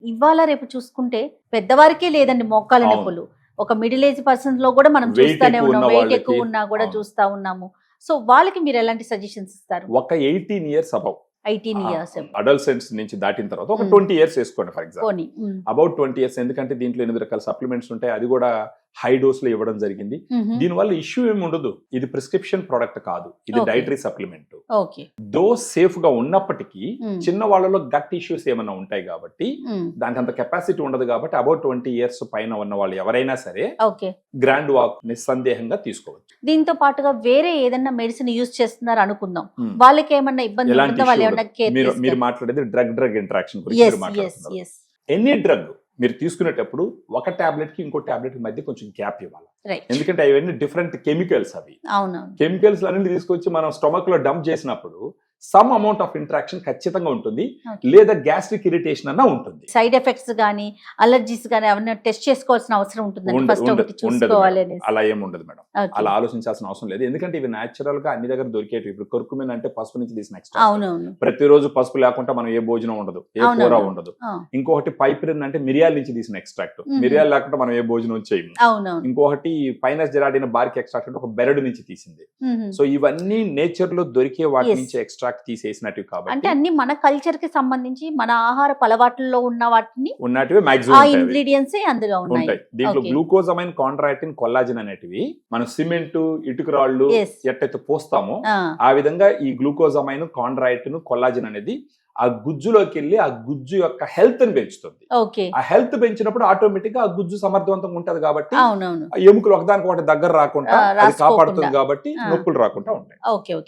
ఇవాళ రేపు చూసుకుంటే పెద్దవారికే లేదండి మోకాల అవును. నొప్పులు. ఒక మిడిల్ ఏజ్ పర్సన్స్ లో కూడా మనం Weight చూస్తానే ఎక్కువ ఉన్నాం, ఉన్న వెయిట్ వాళ్ళకి, ఎక్కువ ఉన్నా కూడా అవును. చూస్తా ఉన్నాము. సో వాళ్ళకి మీరు ఎలాంటి సజెషన్స్ ఇస్తారు? ఒక 18 ఇయర్స్ అబౌవ్ 18 ఇయర్స్ అడల్సెన్స్ నుంచి దాటిన తర్వాత ఒక మ్మ్. 20 ఇయర్స్ వేసుకోండి ఫర్ ఎగ్జాంపుల్. పోనీ. అబౌట్ 20 ఇయర్స్, ఎందుకంటే దీంట్లో 8 రకాల సప్లిమెంట్స్ ఉంటాయి, అది కూడా హై డోస్ లో ఇవ్వడం జరిగింది. దీనివల్ల ఇష్యూ ఏమి ఉండదు, ఇది ప్రిస్క్రిప్షన్ ప్రొడక్ట్ కాదు, ఇది Okay. Dietary supplement. Okay. Dose safe గా ఉన్నప్పటికీ మ్మ్. చిన్న వాళ్ళలో గట్ ఇష్యూస్ ఏమైనా ఉంటాయి కాబట్టి దానికి అంత కెపాసిటీ ఉండదు కాబట్టి అబౌట్ 20 ఇయర్స్ పైన ఉన్న వాళ్ళు ఎవరైనా సరే ఓకే. గ్రాండ్ వాక్ నిస్సందేహంగా తీసుకోవచ్చు. దీంతో పాటుగా వేరే ఏదైనా మెడిసిన్ యూజ్ చేస్తున్నారు అనుకుందాం, మ్మ్. వాళ్ళకి ఏమన్నా ఇబ్బంది ఎలాంటి ఉంటుందా? వాళ్ళు issue ఏమన్నా ఉండదు. మీరు కేర్ మీరు మాట్లాడేది డ్రగ్ ఇంటరాక్షన్ గురించి మీరు మాట్లాడుతున్నారు. ఎనీ డ్రగ్ మీరు తీసుకునేటప్పుడు ఒక టాబ్లెట్ కి ఇంకో టాబ్లెట్ మధ్య కొంచెం గ్యాప్ ఇవ్వాలి. రైట్. ఎందుకంటే అవన్నీ డిఫరెంట్ కెమికల్స్. అవి అవునవును. కెమికల్స్ అన్ని తీసుకొచ్చి మనం స్టొమక్ లో డంప్ చేసినప్పుడు సమ్ అమౌంట్ ఆఫ్ ఇంటరాక్షన్ ఖచ్చితంగా ఉంటుంది, Okay. లేదా గ్యాస్ట్రిక్ ఇరిటేషన్ అన్న ఉంటుంది. సైడ్ ఎఫెక్ట్స్ గానీ అలర్జీస్ గానీ అవన్నీ టెస్ట్ చేసుకోవాల్సిన అవసరం ఉంటుందండి. ఉండ- ఫస్ట్ ఉండ- ఒకటి ఉండదు చూసుకోవాలి మేడం. అనేసి. అలా ఏమి ఉండదు మేడం. Okay. అలా ఆలోచించాల్సిన అవసరం లేదు, ఎందుకంటే ఇవి న్యాచురల్ గా అన్ని దగ్గర దొరికేవి. ఇప్పుడు కొర్కుమిన్ అంటే పసుపు నుంచి తీసిన ఎక్స్ట్రా. అవునవును. ప్రతిరోజు పసుపు లేకుండా మనం ఏ భోజనం ఉండదు, ఏ అవునవును. కూర ఉండదు. ఆ, ఇంకొకటి పైప్రిన్ అంటే మిరియాల నుంచి తీసిన ఎక్స్ట్రాక్ట్. మ్మ్. మిరియాలు లేకుండా మనం ఏ భోజనం చేయము. అవునవును. ఇంకొకటి పైనస్ జెరాడిన బార్క్ ఎక్స్ట్రాక్ట్ అంటే ఒక బెరడు నుంచి తీసింది. మ్మ్. సో ఇవన్నీ నేచర్ లో దొరికే వాటి Yes. నుంచి ఎక్స్ట్రాక్ట్ తీసేసినట్టు అంటే కాబట్టి అన్ని మన కల్చర్ కి సంబంధించి మన ఆహార అలవాట్లలో ఉన్న వాటిని ఉన్నటివి ఆ మాక్సిమం ఇంగ్రీడియంట్స్ అందులో ఉన్నాయి. ఉంటాయి. దీంట్లో Okay. గ్లూకోజమైన్, కాండ్రాక్టిన్, కొల్లాజిన్ అనేటివి మనం సిమెంట్, ఇటుక రాళ్ళు Yes. ఎట్టయితే పోస్తామో ఆ, ఆ విధంగా ఈ గ్లూకోజమైన్, కాండ్రాక్టిన్, కొల్లాజిన్ అనేది ఆ గుజ్జులోకి వెళ్ళి ఆ గుజ్జు యొక్క హెల్త్ ని పెంచుతుంది. ఓకే. ఆ హెల్త్ పెంచినప్పుడు ఆటోమేటిక్ గా ఆ గుజ్జు సమర్థవంతంగా ఉంటది కాబట్టి అవునవును. ఆ ఎముకలు ఒకదానికి ఒకటి దగ్గర రాకుండా ఆ, అది రాసుకోకుండా. కాపాడుతుంది కాబట్టి ఆ. నొప్పులు రాకుండా ఉంటాయి. ఓకే. ఓకే.